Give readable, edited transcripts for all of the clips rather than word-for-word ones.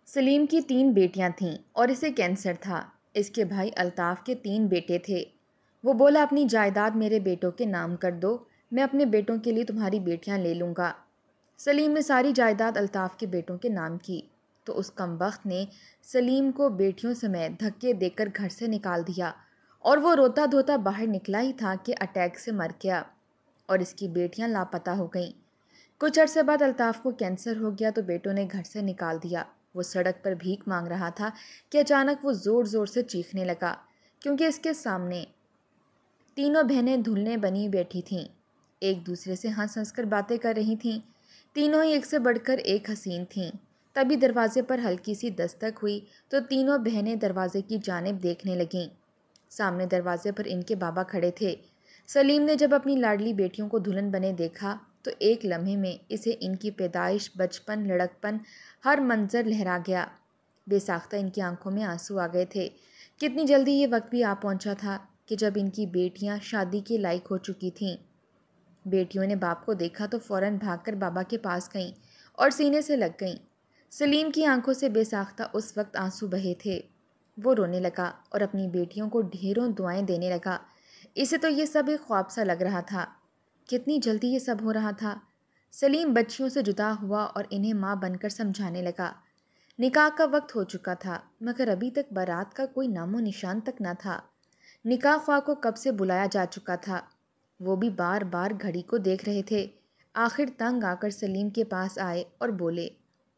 سلیم کی 3 بیٹیاں تھیں اور اسے کینسر تھا۔ اس کے بھائی الطاف کے 3 بیٹے تھے۔ وہ بولا اپنی جائیداد میرے بیٹوں کے نام کر دو، میں اپنے بیٹوں کے لیے تمہاری بیٹیاں لے لوں گا۔ سلیم نے ساری جائیداد الطاف کے بیٹوں کے نام کی تو اس کمبخت نے سلیم کو بیٹیوں سمیت دھکے دے کر گھر سے نکال دیا اور وہ روتا دھوتا باہر نکلا ہی تھا کہ اٹیک سے مر گیا اور اس کی بیٹیاں لاپتہ ہو گئیں۔ کچھ عرصے بعد الطاف کو کینسر ہو گیا تو بیٹوں نے گھر سے نکال دیا۔ وہ سڑک پر بھیک مانگ رہا تھا کہ اچانک وہ زور زور سے چیخنے لگا کیونکہ اس کے سامنے تینوں بہنیں دھلنے بنی بیٹھی تھیں، ایک دوسرے سے ہنس ہنس کر باتیں کر رہی تھیں۔ تینوں ہی ایک سے بڑھ کر ایک حسین تھیں۔ تبھی دروازے پر ہلکی سی دستک ہوئی تو تینوں بہنیں دروازے کی جانب دیکھنے لگیں۔ سامنے دروازے پر ان کے بابا کھڑے تھے۔ سلیم نے جب اپنی لاڈلی بیٹیوں کو دلہن بنے دیکھا تو ایک لمحے میں اسے ان کی پیدائش، بچپن، لڑکپن، ہر منظر لہرا گیا۔ بے ساختہ ان کی آنکھوں میں آنسو آ گئے تھے۔ کتنی جلدی یہ وقت بھی آ پہنچا تھا کہ جب ان کی بیٹیاں شادی کے لائق ہو چکی تھیں۔ بیٹیوں نے باپ کو دیکھا تو فوراً بھاگ کر بابا کے پاس گئیں اور سینے سے لگ گئیں۔ سلیم کی آنکھوں سے بے ساختہ اس وقت آنسو بہے تھے۔ وہ رونے لگا اور اپنی بیٹیوں کو ڈھیروں دعائیں دینے لگا۔ اسے تو یہ سب ایک خواب سا لگ رہا تھا۔ کتنی جلدی یہ سب ہو رہا تھا۔ سلیم بچیوں سے جدا ہوا اور انہیں ماں بن کر سمجھانے لگا۔ نکاح کا وقت ہو چکا تھا مگر ابھی تک بارات کا کوئی نام و نشان تک نہ تھا۔ نکاح خواہ کو کب سے بلایا جا چکا تھا۔ وہ بھی بار بار گھڑی کو دیکھ رہے تھے۔ آخر تنگ آ کر سلیم کے پاس آئے اور بولے،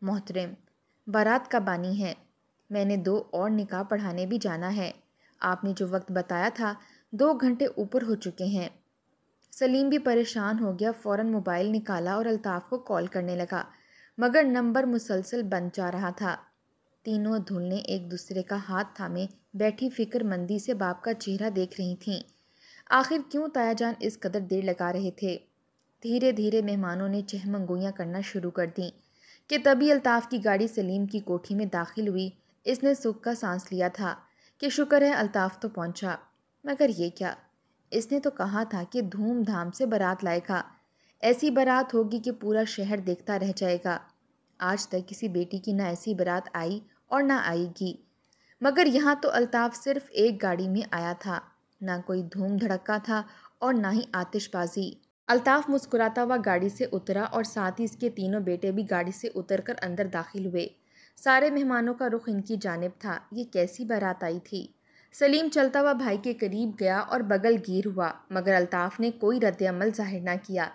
محترم، بارات کب آنی ہے؟ میں نے 2 اور نکاح پڑھانے بھی جانا ہے۔ آپ نے جو وقت بتایا تھا 2 گھنٹے اوپر ہو چکے ہیں۔ سلیم بھی پریشان ہو گیا، فوراً موبائل نکالا اور الطاف کو کال کرنے لگا مگر نمبر مسلسل بند جا رہا تھا۔ تینوں دھلنے ایک دوسرے کا ہاتھ تھامے بیٹھی فکر مندی سے باپ کا چہرہ دیکھ رہی تھیں۔ آخر کیوں تایا جان اس قدر دیر لگا رہے تھے؟ دھیرے دھیرے مہمانوں نے چہمنگویاں کرنا شروع کر دیں کہ تبھی الطاف کی گاڑی سلیم کی کوٹھی میں داخل ہوئی۔ اس نے سکھ کا سانس لیا تھا کہ شکر ہے الطاف تو پہنچا، مگر یہ کیا؟ اس نے تو کہا تھا کہ دھوم دھام سے بارات لائے گا، ایسی بارات ہوگی کہ پورا شہر دیکھتا رہ جائے گا۔ آج تک کسی بیٹی کی نہ ایسی بارات آئی اور نہ آئے گی، مگر یہاں تو الطاف صرف ایک گاڑی میں آیا تھا، نہ کوئی دھوم دھڑکا تھا اور نہ ہی آتش بازی۔ الطاف مسکراتا ہوا گاڑی سے اترا اور ساتھ ہی اس کے تینوں بیٹے بھی گاڑی سے اتر کر اندر داخل ہوئے۔ سارے مہمانوں کا رخ ان کی جانب تھا۔ یہ کیسی بارات آئی تھی؟ سلیم چلتا ہوا بھائی کے قریب گیا اور بغل گیر ہوا مگر الطاف نے کوئی رد عمل ظاہر نہ کیا۔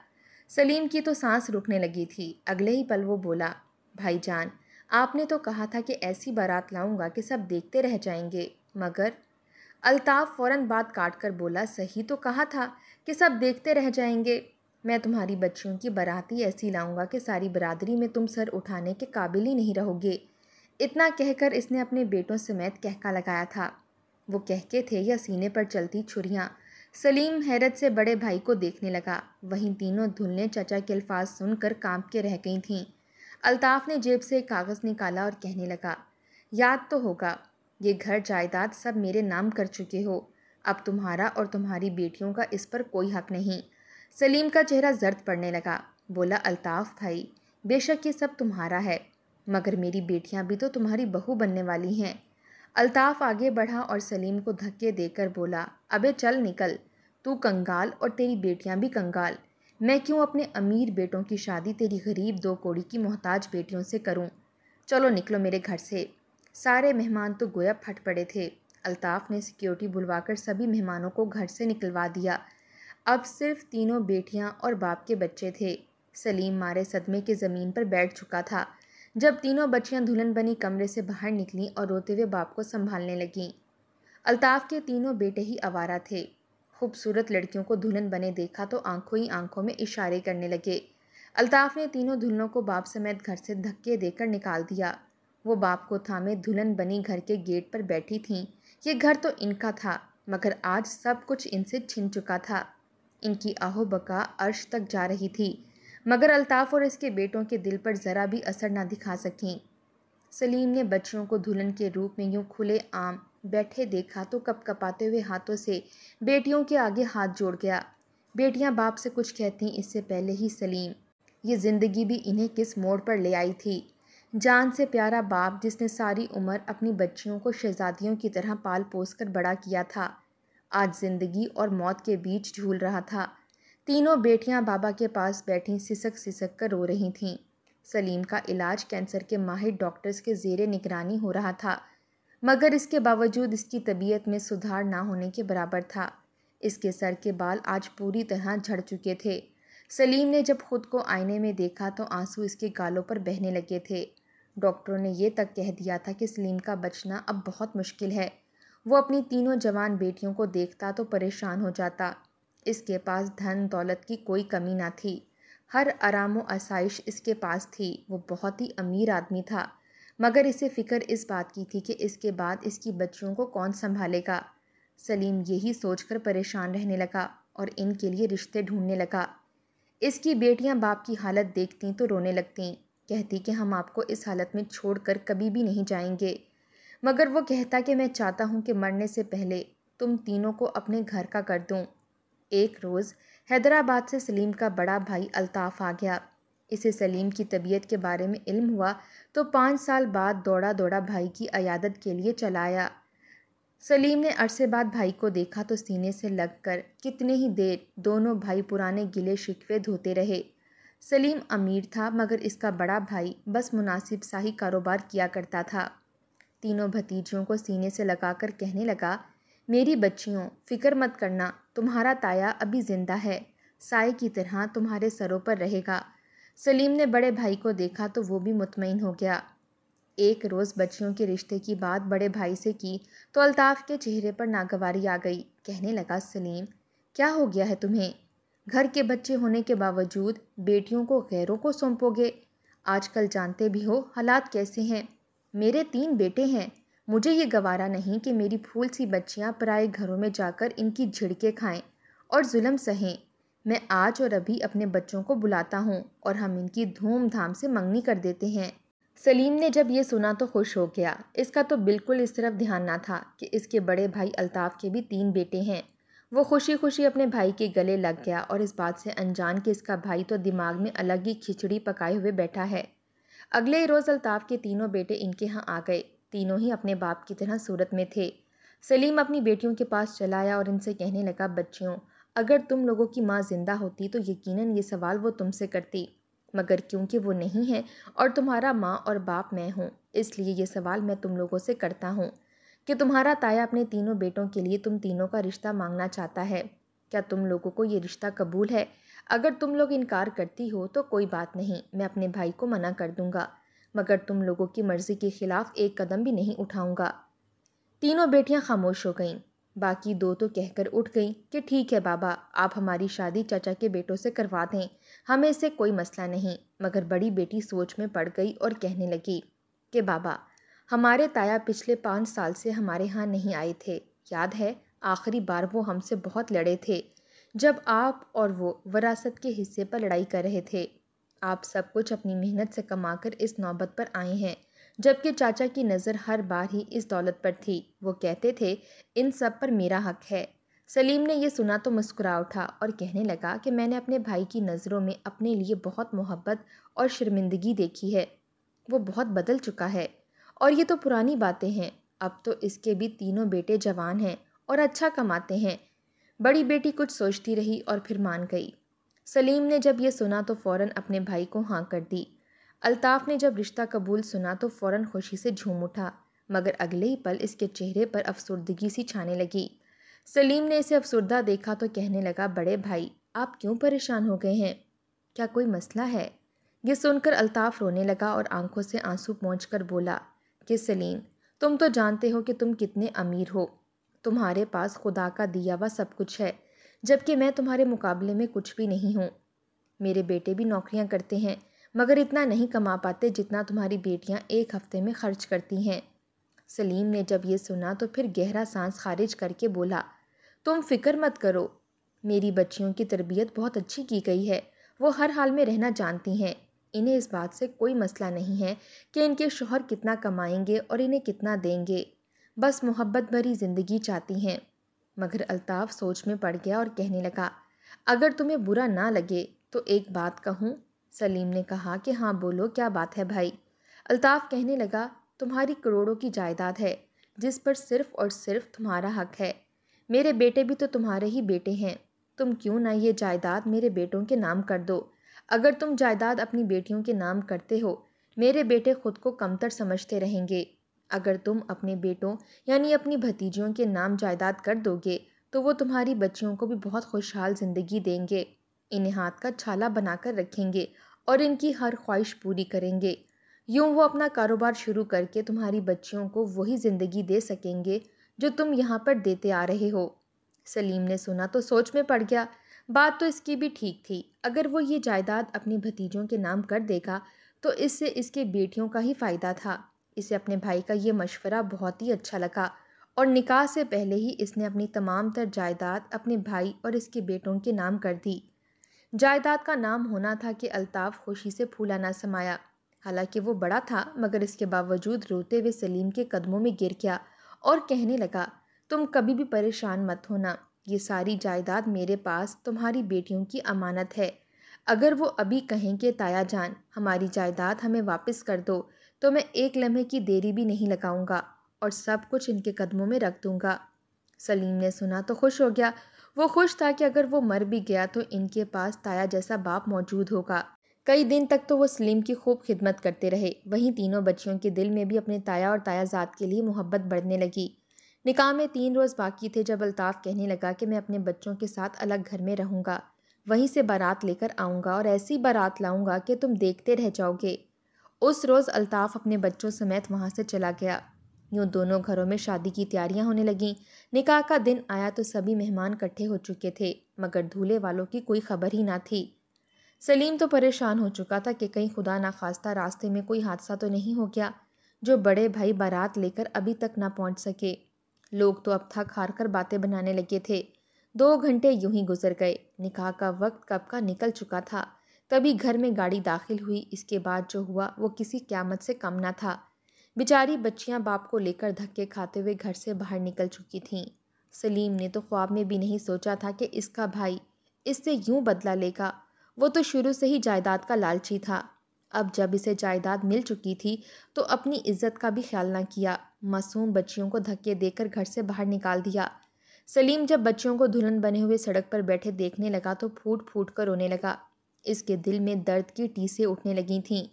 سلیم کی تو سانس رکنے لگی تھی۔ اگلے ہی پل وہ بولا، بھائی جان، آپ نے تو کہا تھا کہ ایسی بارات لاؤں گا کہ سب دیکھتے رہ جائیں گے، مگر… الطاف فوراً بات کاٹ کر بولا، صحیح تو کہا تھا کہ سب دیکھتے رہ جائیں گے۔ میں تمہاری بچیوں کی بارات ہی ایسی لاؤں گا کہ ساری برادری میں تم سر اٹھانے کے قابل ہی نہیں رہو گے۔ اتنا کہہ کر اس نے اپنے بیٹوں سمیت کہکا لگایا تھا۔ وہ کہکے تھے یا سینے پر چلتی چھریاں؟ سلیم حیرت سے بڑے بھائی کو دیکھنے لگا۔ وہیں تینوں دھلنے چچا کے الفاظ سن کر کانپ کے رہ گئی تھیں۔ الطاف نے جیب سے ایک کاغذ نکالا اور کہنے لگا، یاد تو ہوگا، یہ گھر جائیداد سب میرے نام کر چکے ہو، اب تمہارا اور تمہاری بیٹیوں کا اس پر کوئی حق نہیں۔ سلیم کا چہرہ زرد پڑنے لگا۔ بولا، الطاف بھائی، بے شک یہ سب تمہارا ہے مگر میری بیٹیاں بھی تو تمہاری بہو بننے والی ہیں۔ الطاف آگے بڑھا اور سلیم کو دھکے دے کر بولا، ابے چل نکل، تو کنگال اور تیری بیٹیاں بھی کنگال۔ میں کیوں اپنے امیر بیٹوں کی شادی تیری غریب 2 کوڑی کی محتاج بیٹیوں سے کروں؟ چلو نکلو میرے گھر سے۔ سارے مہمان تو گویا پھٹ پڑے تھے۔ الطاف نے سیکیورٹی بلوا کر سبھی مہمانوں کو گھر سے نکلوا دیا۔ اب صرف تینوں بیٹیاں اور باپ کے بچے تھے۔ سلیم مارے صدمے کے زمین پر بیٹھ چکا تھا جب تینوں بچیاں دلہن بنی کمرے سے باہر نکلیں اور روتے ہوئے باپ کو سنبھالنے لگیں۔ الطاف کے تینوں بیٹے ہی آوارہ تھے۔ خوبصورت لڑکیوں کو دلہن بنے دیکھا تو آنکھوں ہی آنکھوں میں اشارے کرنے لگے۔ الطاف نے تینوں دلہنوں کو باپ سمیت گھر سے دھکے دے کر نکال دیا۔ وہ باپ کو تھامے دلہن بنی گھر کے گیٹ پر بیٹھی تھیں۔ یہ گھر تو ان کا تھا مگر آج سب کچھ ان سے چھن چکا تھا۔ ان کی آہو بکا عرش تک جا رہی تھی مگر الطاف اور اس کے بیٹوں کے دل پر ذرا بھی اثر نہ دکھا سکیں۔ سلیم نے بچیوں کو دلہن کے روپ میں یوں کھلے عام بیٹھے دیکھا تو کپ کپاتے ہوئے ہاتھوں سے بیٹیوں کے آگے ہاتھ جوڑ گیا۔ بیٹیاں باپ سے کچھ کہتیں اس سے پہلے ہی سلیم، یہ زندگی بھی انہیں کس موڑ پر لے آئی تھی۔ جان سے پیارا باپ جس نے ساری عمر اپنی بچیوں کو شہزادیوں کی طرح پال پوس کر بڑا کیا تھا، آج زندگی اور موت کے بیچ جھول رہا تھا۔ تینوں بیٹیاں بابا کے پاس بیٹھی سسک سسک کر رو رہی تھیں۔ سلیم کا علاج کینسر کے ماہر ڈاکٹرز کے زیر نگرانی ہو رہا تھا، مگر اس کے باوجود اس کی طبیعت میں سدھار نہ ہونے کے برابر تھا۔ اس کے سر کے بال آج پوری طرح جھڑ چکے تھے۔ سلیم نے جب خود کو آئینے میں دیکھا تو آنسو اس کے گالوں پر بہنے لگے تھے۔ ڈاکٹروں نے یہ تک کہہ دیا تھا کہ سلیم کا بچنا اب بہت مشکل ہے۔ وہ اپنی تینوں جوان بیٹیوں کو دیکھتا تو پریشان ہو جاتا۔ اس کے پاس دھن دولت کی کوئی کمی نہ تھی، ہر آرام و آسائش اس کے پاس تھی۔ وہ بہت ہی امیر آدمی تھا، مگر اسے فکر اس بات کی تھی کہ اس کے بعد اس کی بچیوں کو کون سنبھالے گا۔ سلیم یہی سوچ کر پریشان رہنے لگا اور ان کے لیے رشتے ڈھونڈنے لگا۔ اس کی بیٹیاں باپ کی حالت دیکھتیں تو رونے لگتیں، کہتی کہ ہم آپ کو اس حالت میں چھوڑ کر کبھی بھی نہیں جائیں گے۔ مگر وہ کہتا کہ میں چاہتا ہوں کہ مرنے سے پہلے تم تینوں کو اپنے گھر کا کر دوں۔ ایک روز حیدرآباد سے سلیم کا بڑا بھائی الطاف آ گیا۔ اسے سلیم کی طبیعت کے بارے میں علم ہوا تو 5 سال بعد دوڑا دوڑا بھائی کی عیادت کے لیے چلا آیا۔ سلیم نے عرصے بعد بھائی کو دیکھا تو سینے سے لگ کر کتنے ہی دیر دونوں بھائی پرانے گلے شکوے دھوتے رہے۔ سلیم امیر تھا، مگر اس کا بڑا بھائی بس مناسب سا ہی کاروبار کیا کرتا تھا۔ تینوں بھتیجیوں کو سینے سے لگا کر کہنے لگا، میری بچیوں، فکر مت کرنا، تمہارا تایا ابھی زندہ ہے، سائے کی طرح تمہارے سروں پر رہے گا۔ سلیم نے بڑے بھائی کو دیکھا تو وہ بھی مطمئن ہو گیا۔ ایک روز بچیوں کے رشتے کی بات بڑے بھائی سے کی تو الطاف کے چہرے پر ناگواری آ گئی۔ کہنے لگا، سلیم، کیا ہو گیا ہے تمہیں؟ گھر کے بچے ہونے کے باوجود بیٹیوں کو غیروں کو سونپو گے؟ آج کل جانتے بھی ہو حالات کیسے ہیں۔ میرے 3 بیٹے ہیں، مجھے یہ گوارا نہیں کہ میری پھول سی بچیاں پرائے گھروں میں جا کر ان کی جھڑکیں کھائیں اور ظلم سہیں۔ میں آج اور ابھی اپنے بچوں کو بلاتا ہوں اور ہم ان کی دھوم دھام سے منگنی کر دیتے ہیں۔ سلیم نے جب یہ سنا تو خوش ہو گیا۔ اس کا تو بالکل اس طرف دھیان نہ تھا کہ اس کے بڑے بھائی الطاف کے بھی 3 بیٹے ہیں۔ وہ خوشی خوشی اپنے بھائی کے گلے لگ گیا اور اس بات سے انجان کہ اس کا بھائی تو دماغ میں الگ ہی کھچڑی پکائے ہوئے بیٹھا ہے۔ اگلے ہی روز الطاف کے تینوں بیٹے ان کے ہاں آ گئے۔ تینوں ہی اپنے باپ کی طرح صورت میں تھے۔ سلیم اپنی بیٹیوں کے پاس چلا آیا اور ان سے کہنے لگا، بچیوں، اگر تم لوگوں کی ماں زندہ ہوتی تو یقیناً یہ سوال وہ تم سے کرتی، مگر کیونکہ وہ نہیں ہے اور تمہارا ماں اور باپ میں ہوں، اس لیے یہ سوال میں تم لوگوں سے کرتا ہوں کہ تمہارا تایا اپنے تینوں بیٹوں کے لیے تم تینوں کا رشتہ مانگنا چاہتا ہے۔ کیا تم لوگوں کو یہ رشتہ قبول ہے؟ اگر تم لوگ انکار کرتی ہو تو کوئی بات نہیں، میں اپنے بھائی کو منع کر دوں گا، مگر تم لوگوں کی مرضی کے خلاف ایک قدم بھی نہیں اٹھاؤں گا۔ تینوں بیٹیاں خاموش ہو گئیں۔ باقی 2 تو کہہ کر اٹھ گئیں کہ ٹھیک ہے بابا، آپ ہماری شادی چچا کے بیٹوں سے کروا دیں، ہمیں اس سے کوئی مسئلہ نہیں۔ مگر بڑی بیٹی سوچ میں پڑ گئی اور کہنے لگی کہ بابا، ہمارے تایا پچھلے 5 سال سے ہمارے ہاں نہیں آئے تھے، یاد ہے آخری بار وہ ہم سے بہت لڑے تھے جب آپ اور وہ وراثت کے حصے پر لڑائی کر رہے تھے۔ آپ سب کچھ اپنی محنت سے کما کر اس نوبت پر آئے ہیں، جبکہ چاچا کی نظر ہر بار ہی اس دولت پر تھی۔ وہ کہتے تھے ان سب پر میرا حق ہے۔ سلیم نے یہ سنا تو مسکرا اٹھا اور کہنے لگا کہ میں نے اپنے بھائی کی نظروں میں اپنے لیے بہت محبت اور شرمندگی دیکھی ہے۔ وہ بہت بدل چکا ہے اور یہ تو پرانی باتیں ہیں، اب تو اس کے بھی تینوں بیٹے جوان ہیں اور اچھا کماتے ہیں۔ بڑی بیٹی کچھ سوچتی رہی اور پھر مان گئی۔ سلیم نے جب یہ سنا تو فوراً اپنے بھائی کو ہاں کر دی۔ الطاف نے جب رشتہ قبول سنا تو فوراً خوشی سے جھوم اٹھا، مگر اگلے ہی پل اس کے چہرے پر افسردگی سی چھانے لگی۔ سلیم نے اسے افسردہ دیکھا تو کہنے لگا، بڑے بھائی، آپ کیوں پریشان ہو گئے ہیں؟ کیا کوئی مسئلہ ہے؟ یہ سن کر الطاف رونے لگا اور آنکھوں سے آنسو پونچھ کر بولا کہ سلیم، تم تو جانتے ہو کہ تم کتنے امیر ہو، تمہارے پاس خدا کا دیا ہوا سب کچھ ہے، جبکہ میں تمہارے مقابلے میں کچھ بھی نہیں ہوں۔ میرے بیٹے بھی نوکریاں کرتے ہیں، مگر اتنا نہیں کما پاتے جتنا تمہاری بیٹیاں ایک ہفتے میں خرچ کرتی ہیں۔ سلیم نے جب یہ سنا تو پھر گہرا سانس خارج کر کے بولا، تم فکر مت کرو، میری بچیوں کی تربیت بہت اچھی کی گئی ہے، وہ ہر حال میں رہنا جانتی ہیں، انہیں اس بات سے کوئی مسئلہ نہیں ہے کہ ان کے شوہر کتنا کمائیں گے اور انہیں کتنا دیں گے، بس محبت بھری زندگی چاہتی ہیں۔ مگر الطاف سوچ میں پڑ گیا اور کہنے لگا، اگر تمہیں برا نہ لگے تو ایک بات کہوں؟ سلیم نے کہا کہ ہاں بولو، کیا بات ہے بھائی؟ الطاف کہنے لگا، تمہاری کروڑوں کی جائیداد ہے جس پر صرف اور صرف تمہارا حق ہے۔ میرے بیٹے بھی تو تمہارے ہی بیٹے ہیں، تم کیوں نہ یہ جائیداد میرے بیٹوں کے نام کر دو۔ اگر تم جائیداد اپنی بیٹیوں کے نام کرتے ہو، میرے بیٹے خود کو کمتر سمجھتے رہیں گے۔ اگر تم اپنے بیٹوں یعنی اپنی بھتیجیوں کے نام جائیداد کر دو گے تو وہ تمہاری بچیوں کو بھی بہت خوشحال زندگی دیں گے، انہیں ہاتھ کا چھالا بنا کر رکھیں گے اور ان کی ہر خواہش پوری کریں گے۔ یوں وہ اپنا کاروبار شروع کر کے تمہاری بچیوں کو وہی زندگی دے سکیں گے جو تم یہاں پر دیتے آ رہے ہو۔ سلیم نے سنا تو سوچ میں پڑ گیا، بات تو اس کی بھی ٹھیک تھی۔ اگر وہ یہ جائیداد اپنی بھتیجوں کے نام کر دے گا تو اس سے اس کے بیٹیوں کا ہی فائدہ تھا۔ اسے اپنے بھائی کا یہ مشورہ بہت ہی اچھا لگا اور نکاح سے پہلے ہی اس نے اپنی تمام تر جائیداد اپنے بھائی اور اس کے بیٹوں کے نام کر دی۔ جائیداد کا نام ہونا تھا کہ الطاف خوشی سے پھولا نہ سمایا۔ حالانکہ وہ بڑا تھا مگر اس کے باوجود روتے ہوئے سلیم کے قدموں میں گر گیا اور کہنے لگا، تم کبھی بھی پریشان مت ہونا، یہ ساری جائیداد میرے پاس تمہاری بیٹیوں کی امانت ہے۔ اگر وہ ابھی کہیں کہ تایا جان ہماری جائیداد ہمیں واپس کر دو تو میں ایک لمحے کی دیری بھی نہیں لگاؤں گا اور سب کچھ ان کے قدموں میں رکھ دوں گا۔ سلیم نے سنا تو خوش ہو گیا۔ وہ خوش تھا کہ اگر وہ مر بھی گیا تو ان کے پاس تایا جیسا باپ موجود ہوگا۔ کئی دن تک تو وہ سلیم کی خوب خدمت کرتے رہے، وہیں تینوں بچیوں کے دل میں بھی اپنے تایا اور تایا زاد کے لیے محبت بڑھنے لگی۔ نکاح میں 3 روز باقی تھے جب الطاف کہنے لگا کہ میں اپنے بچوں کے ساتھ الگ گھر میں رہوں گا، وہیں سے بارات لے کر آؤں گا اور ایسی بارات لاؤں گا کہ تم دیکھتے رہ جاؤ گے۔ اس روز الطاف اپنے بچوں سمیت وہاں سے چلا گیا۔ یوں دونوں گھروں میں شادی کی تیاریاں ہونے لگیں۔ نکاح کا دن آیا تو سبھی مہمان اکٹھے ہو چکے تھے مگر دولہے والوں کی کوئی خبر ہی نہ تھی۔ سلیم تو پریشان ہو چکا تھا کہ کہیں خدا نخواستہ راستے میں کوئی حادثہ تو نہیں ہو گیا جو بڑے بھائی بارات لے کر ابھی تک نہ پہنچ سکے۔ لوگ تو اب تھک ہار کر باتیں بنانے لگے تھے۔ 2 گھنٹے یوں ہی گزر گئے، نکاح کا وقت کب کا نکل چکا تھا۔ تبھی گھر میں گاڑی داخل ہوئی۔ اس کے بعد جو ہوا وہ کسی قیامت سے کم نہ تھا۔ بیچاری بچیاں باپ کو لے کر دھکے کھاتے ہوئے گھر سے باہر نکل چکی تھیں۔ سلیم نے تو خواب میں بھی نہیں سوچا تھا کہ اس کا بھائی اس سے یوں بدلہ لے گا۔ وہ تو شروع سے ہی جائیداد کا لالچی تھا۔ اب جب اسے جائیداد مل چکی تھی تو اپنی عزت کا بھی خیال نہ کیا، معصوم بچیوں کو دھکے دے کر گھر سے باہر نکال دیا۔ سلیم جب بچیوں کو دلہن بنے ہوئے سڑک پر بیٹھے دیکھنے لگا تو پھوٹ پھوٹ کر رونے لگا۔ اس کے دل میں درد کی ٹیسیں اٹھنے لگی تھیں۔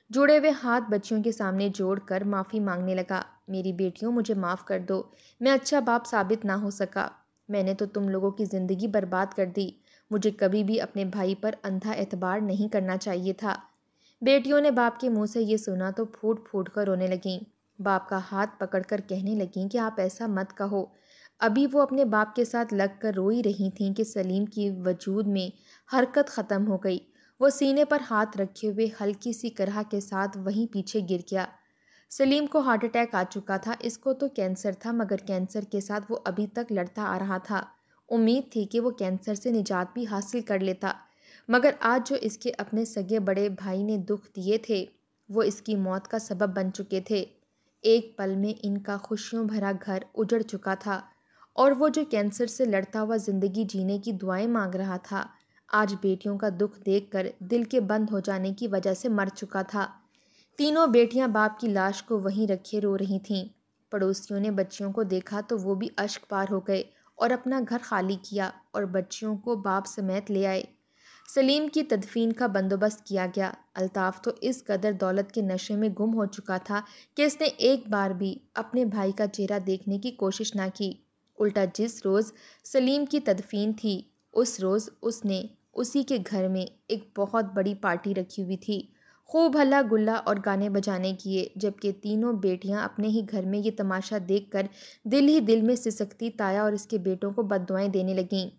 جڑے ہوئے ہاتھ بچیوں کے سامنے جوڑ کر معافی مانگنے لگا، میری بیٹیوں مجھے معاف کر دو، میں اچھا باپ ثابت نہ ہو سکا، میں نے تو تم لوگوں کی زندگی برباد کر دی، مجھے کبھی بھی اپنے بھائی پر اندھا اعتبار نہیں کرنا چاہیے تھا۔ بیٹیوں نے باپ کے منہ سے یہ سنا تو پھوٹ پھوٹ کر رونے لگیں۔ باپ کا ہاتھ پکڑ کر کہنے لگیں کہ آپ ایسا مت کہو۔ ابھی وہ اپنے باپ کے ساتھ لگ کر رو ہی رہی تھیں کہ سلیم کی وجود میں حرکت ختم ہو گئی۔ وہ سینے پر ہاتھ رکھے ہوئے ہلکی سی کرہا کے ساتھ وہیں پیچھے گر گیا۔ سلیم کو ہارٹ اٹیک آ چکا تھا، اس کو تو کینسر تھا مگر کینسر کے ساتھ وہ ابھی تک لڑتا آ رہا تھا۔ امید تھی کہ وہ کینسر سے نجات بھی حاصل کر لیتا مگر آج جو اس کے اپنے سگے بڑے بھائی نے دکھ دیے تھے وہ اس کی موت کا سبب بن چکے تھے۔ ایک پل میں ان کا خوشیوں بھرا گھر اجڑ چکا تھا اور وہ جو کینسر سے لڑتا ہوا زندگی جینے کی دعائیں مانگ رہا تھا آج بیٹیوں کا دکھ دیکھ کر دل کے بند ہو جانے کی وجہ سے مر چکا تھا۔ تینوں بیٹیاں باپ کی لاش کو وہیں رکھے رو رہی تھیں۔ پڑوسیوں نے بچیوں کو دیکھا تو وہ بھی اشک پار ہو گئے اور اپنا گھر خالی کیا اور بچیوں کو باپ سمیت لے آئے۔ سلیم کی تدفین کا بندوبست کیا گیا۔ الطاف تو اس قدر دولت کے نشے میں گم ہو چکا تھا کہ اس نے ایک بار بھی اپنے بھائی کا چہرہ دیکھنے کی کوشش نہ کی۔ الٹا جس روز سلیم کی تدفین تھی اس روز اس نے اسی کے گھر میں ایک بہت بڑی پارٹی رکھی ہوئی تھی۔ خوب ہلا گلا اور گانے بجانے کیے جبکہ تینوں بیٹیاں اپنے ہی گھر میں یہ تماشا دیکھ کر دل ہی دل میں سسکتی تایا اور اس کے بیٹوں کو بددعائیں دینے لگیں۔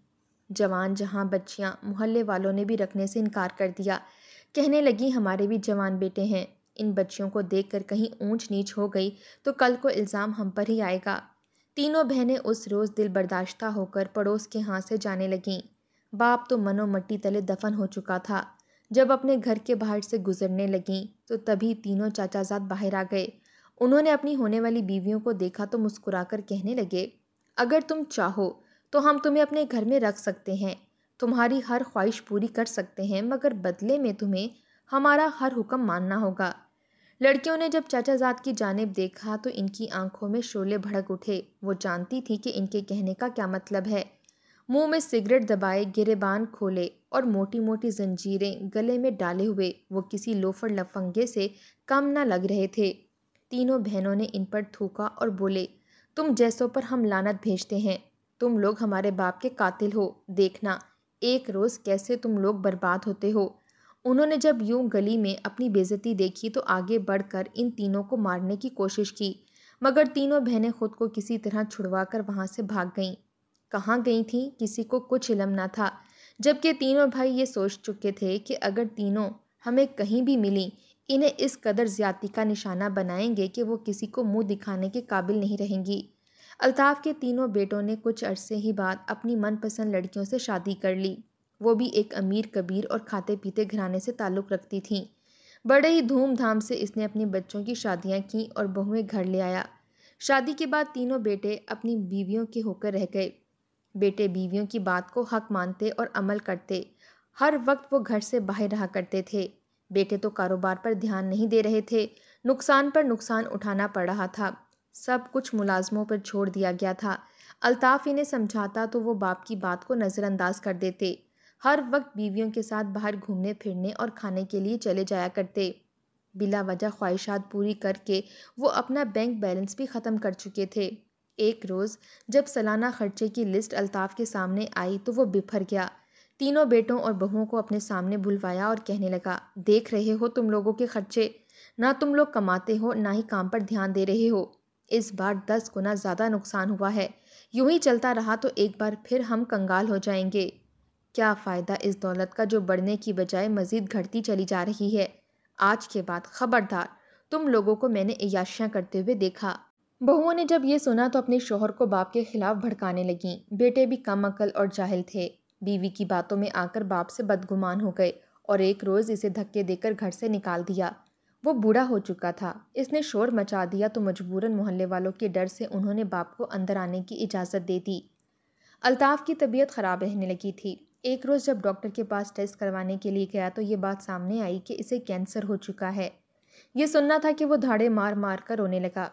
جوان جہاں بچیاں محلے والوں نے بھی رکھنے سے انکار کر دیا، کہنے لگیں ہمارے بھی جوان بیٹے ہیں، ان بچیوں کو دیکھ کر کہیں اونچ نیچ ہو گئی تو کل کو الزام ہم پر ہی آئے گا۔ تینوں بہنیں اس روز دل برداشتہ ہو کر پڑوس کے ہاں سے جانے لگیں۔ باپ تو منو مٹی تلے دفن ہو چکا تھا۔ جب اپنے گھر کے باہر سے گزرنے لگیں تو تبھی تینوں چاچا زاد باہر آ گئے۔ انہوں نے اپنی ہونے والی بیویوں کو دیکھا تو مسکرا کر کہنے لگے، اگر تم چاہو تو ہم تمہیں اپنے گھر میں رکھ سکتے ہیں، تمہاری ہر خواہش پوری کر سکتے ہیں مگر بدلے میں تمہیں ہمارا ہر حکم ماننا ہوگا۔ لڑکیوں نے جب چچا زاد کی جانب دیکھا تو ان کی آنکھوں میں شعلے بھڑک اٹھے۔ وہ جانتی تھی کہ ان کے کہنے کا کیا مطلب ہے۔ منہ میں سگریٹ دبائے، گریبان کھولے اور موٹی موٹی زنجیریں گلے میں ڈالے ہوئے وہ کسی لوفر لفنگے سے کم نہ لگ رہے تھے۔ تینوں بہنوں نے ان پر تھوکا اور بولے، تم جیسوں پر ہم لعنت بھیجتے ہیں، تم لوگ ہمارے باپ کے قاتل ہو، دیکھنا ایک روز کیسے تم لوگ برباد ہوتے ہو۔ انہوں نے جب یوں گلی میں اپنی بے عزتی دیکھی تو آگے بڑھ کر ان تینوں کو مارنے کی کوشش کی، مگر تینوں بہنیں خود کو کسی طرح چھڑوا کر وہاں سے بھاگ گئیں۔ کہاں گئی تھیں کسی کو کچھ علم نہ تھا، جبکہ تینوں بھائی یہ سوچ چکے تھے کہ اگر تینوں ہمیں کہیں بھی ملیں انہیں اس قدر زیادتی کا نشانہ بنائیں گے کہ وہ کسی کو منہ دکھانے کے قابل نہیں رہیں گی۔ الطاف کے تینوں بیٹوں نے کچھ عرصے ہی بعد اپنی من پسند لڑکیوں سے شادی کر لی۔ وہ بھی ایک امیر کبیر اور کھاتے پیتے گھرانے سے تعلق رکھتی تھیں۔ بڑے ہی دھوم دھام سے اس نے اپنے بچوں کی شادیاں کیں اور بہویں گھر لے آیا۔ شادی کے بعد تینوں بیٹے اپنی بیویوں کے ہو کر رہ گئے۔ بیٹے بیویوں کی بات کو حق مانتے اور عمل کرتے۔ ہر وقت وہ گھر سے باہر رہا کرتے تھے۔ بیٹے تو کاروبار پر دھیان نہیں دے رہے تھے، نقصان پر نقصان اٹھانا پڑ رہا تھا، سب کچھ ملازموں پر چھوڑ دیا گیا تھا۔ الطاف انہیں سمجھاتا تو وہ باپ کی بات کو نظر انداز کر دیتے۔ ہر وقت بیویوں کے ساتھ باہر گھومنے پھرنے اور کھانے کے لیے چلے جایا کرتے۔ بلا وجہ خواہشات پوری کر کے وہ اپنا بینک بیلنس بھی ختم کر چکے تھے۔ ایک روز جب سالانہ خرچے کی لسٹ الطاف کے سامنے آئی تو وہ بفر گیا۔ تینوں بیٹوں اور بہوؤں کو اپنے سامنے بلوایا اور کہنے لگا، دیکھ رہے ہو تم لوگوں کے خرچے، نہ تم لوگ کماتے ہو نہ ہی کام پر دھیان دے رہے ہو۔ اس بار 10 گنا زیادہ نقصان ہوا ہے، یوں ہی چلتا رہا تو ایک بار پھر ہم کنگال ہو جائیں گے۔ کیا فائدہ اس دولت کا جو بڑھنے کی بجائے مزید گھٹتی چلی جا رہی ہے۔ آج کے بعد خبردار، تم لوگوں کو میں نے عیاشیاں کرتے ہوئے دیکھا۔ بہوؤں نے جب یہ سنا تو اپنے شوہر کو باپ کے خلاف بھڑکانے لگیں۔ بیٹے بھی کم عقل اور جاہل تھے، بیوی کی باتوں میں آ کر باپ سے بدگمان ہو گئے اور ایک روز اسے دھکے دے کر گھر سے نکال دیا۔ وہ بوڑھا ہو چکا تھا، اس نے شور مچا دیا تو مجبوراً محلے والوں کے ڈر سے انہوں نے باپ کو اندر آنے کی اجازت دے دی۔ الطاف کی طبیعت خراب رہنے لگی تھی۔ ایک روز جب ڈاکٹر کے پاس ٹیسٹ کروانے کے لیے گیا تو یہ بات سامنے آئی کہ اسے کینسر ہو چکا ہے۔ یہ سننا تھا کہ وہ دھاڑے مار مار کر رونے لگا۔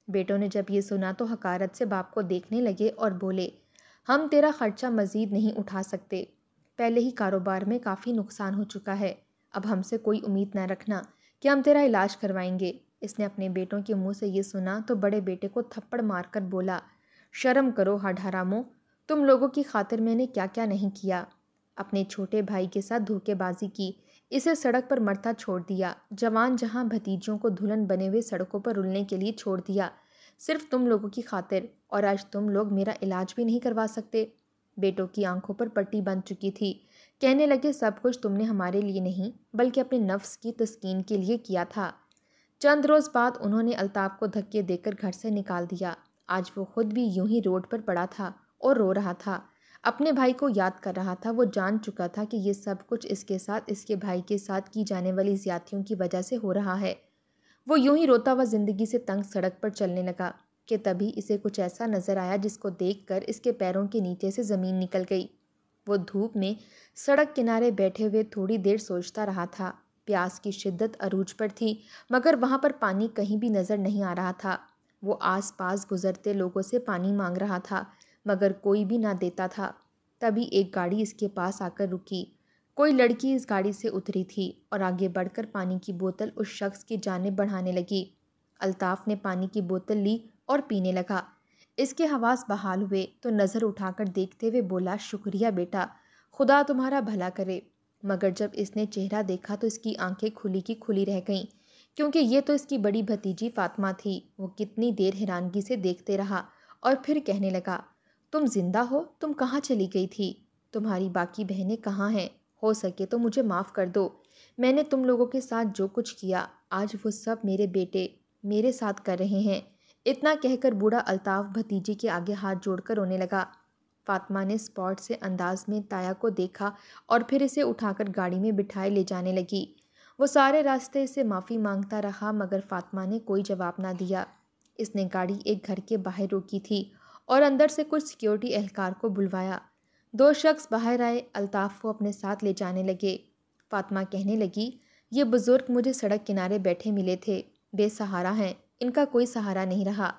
بیٹوں نے جب یہ سنا تو حقارت سے باپ کو دیکھنے لگے اور بولے، ہم تیرا خرچہ مزید نہیں اٹھا سکتے، پہلے ہی کاروبار میں کافی نقصان ہو چکا ہے، اب ہم سے کوئی امید نہ رکھنا کہ ہم تیرا علاج کروائیں گے۔ اس نے اپنے بیٹوں کے منہ سے یہ سنا تو بڑے بیٹے کو تھپڑ مار کر بولا، شرم کرو ہڈ حرامو، تم لوگوں کی خاطر میں نے کیا کیا نہیں کیا۔ اپنے چھوٹے بھائی کے ساتھ دھوکے بازی کی، اسے سڑک پر مرتا چھوڑ دیا، جوان جہاں بھتیجوں کو دلہن بنے ہوئے سڑکوں پر رلنے کے لیے چھوڑ دیا، صرف تم لوگوں کی خاطر، اور آج تم لوگ میرا علاج بھی نہیں کروا سکتے۔ بیٹوں کی آنکھوں پر پٹی بندھ چکی تھی، کہنے لگے سب کچھ تم نے ہمارے لیے نہیں بلکہ اپنے نفس کی تسکین کے لیے کیا تھا۔ چند روز بعد انہوں نے الطاف کو دھکے دے کر گھر سے نکال دیا۔ آج وہ خود بھی یوں ہی روڈ پر پڑا تھا اور رو رہا تھا، اپنے بھائی کو یاد کر رہا تھا۔ وہ جان چکا تھا کہ یہ سب کچھ اس کے ساتھ، اس کے بھائی کے ساتھ کی جانے والی زیادتیوں کی وجہ سے ہو رہا ہے۔ وہ یوں ہی روتا ہوا زندگی سے تنگ سڑک پر چلنے لگا کہ تبھی اسے کچھ ایسا نظر آیا جس کو دیکھ کر اس کے پیروں کے نیچے سے زمین نکل گئی۔ وہ دھوپ میں سڑک کنارے بیٹھے ہوئے تھوڑی دیر سوچتا رہا تھا۔ پیاس کی شدت عروج پر تھی مگر وہاں پر پانی کہیں بھی نظر نہیں آ رہا تھا۔ وہ آس پاس گزرتے لوگوں سے پانی مانگ رہا تھا مگر کوئی بھی نہ دیتا تھا۔ تبھی ایک گاڑی اس کے پاس آ کر رکی۔ کوئی لڑکی اس گاڑی سے اتری تھی اور آگے بڑھ کر پانی کی بوتل اس شخص کی جانب بڑھانے لگی۔ الطاف نے پانی کی بوتل لی اور پینے لگا۔ اس کے حواس بحال ہوئے تو نظر اٹھا کر دیکھتے ہوئے بولا، شکریہ بیٹا، خدا تمہارا بھلا کرے۔ مگر جب اس نے چہرہ دیکھا تو اس کی آنکھیں کھلی کی کھلی رہ گئیں، کیونکہ یہ تو اس کی بڑی بھتیجی فاطمہ تھی۔ وہ کتنی دیر حیرانگی سے دیکھتے رہا اور پھر کہنے لگا، تم زندہ ہو؟ تم کہاں چلی گئی تھی؟ تمہاری باقی بہنیں کہاں ہیں؟ ہو سکے تو مجھے معاف کر دو، میں نے تم لوگوں کے ساتھ جو کچھ کیا آج وہ سب میرے بیٹے میرے ساتھ کر رہے ہیں۔ اتنا کہہ کر بوڑھا الطاف بھتیجی کے آگے ہاتھ جوڑ کر رونے لگا۔ فاطمہ نے اسپاٹ سے انداز میں تایا کو دیکھا اور پھر اسے اٹھا کر گاڑی میں بٹھائے لے جانے لگی۔ وہ سارے راستے اسے معافی مانگتا رہا مگر فاطمہ نے کوئی جواب نہ دیا۔ اس نے گاڑی ایک گھر کے باہر روکی تھی اور اندر سے کچھ سیکیورٹی اہلکار کو بلوایا۔ 2 شخص باہر آئے، الطاف کو اپنے ساتھ لے جانے لگے۔ فاطمہ کہنے لگی، یہ بزرگ مجھے سڑک کنارے بیٹھے ملے تھے، بے سہارا ہیں، ان کا کوئی سہارا نہیں رہا،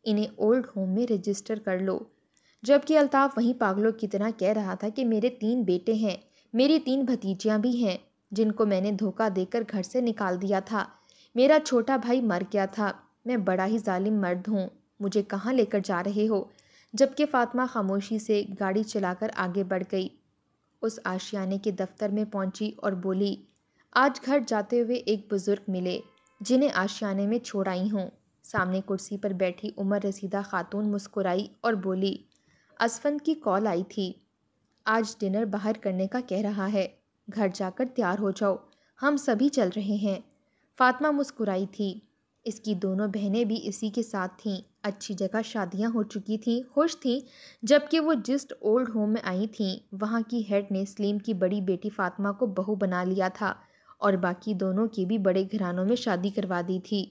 انہیں اولڈ ہوم میں رجسٹر کر لو۔ جبکہ الطاف وہیں پاگلوں کی طرح کہہ رہا تھا کہ میرے 3 بیٹے ہیں، میری 3 بھتیجیاں بھی ہیں جن کو میں نے دھوکہ دے کر گھر سے نکال دیا تھا، میرا چھوٹا بھائی مر گیا تھا، میں بڑا ہی ظالم مرد ہوں، مجھے کہاں لے کر جا رہے ہو؟ جبکہ فاطمہ خاموشی سے گاڑی چلا کر آگے بڑھ گئی، اس آشیانے کے دفتر میں پہنچی اور بولی، آج گھر جاتے ہوئے ایک بزرگ ملے جنہیں آشیانے میں چھوڑ آئی ہوں۔ سامنے کرسی پر بیٹھی عمر رسیدہ خاتون مسکرائی اور بولی، اسفند کی کال آئی تھی، آج ڈنر باہر کرنے کا کہہ رہا ہے، گھر جا کر تیار ہو جاؤ، ہم سبھی چل رہے ہیں۔ فاطمہ مسکرائی تھی، اس کی دونوں بہنیں بھی اسی کے ساتھ تھیں، اچھی جگہ شادیاں ہو چکی تھیں، خوش تھیں، جبکہ وہ جس اولڈ ہوم میں آئی تھیں وہاں کی ہیڈ نے سلیم کی بڑی بیٹی فاطمہ کو بہو بنا لیا تھا اور باقی دونوں کی بھی بڑے گھرانوں میں شادی کروا دی تھی۔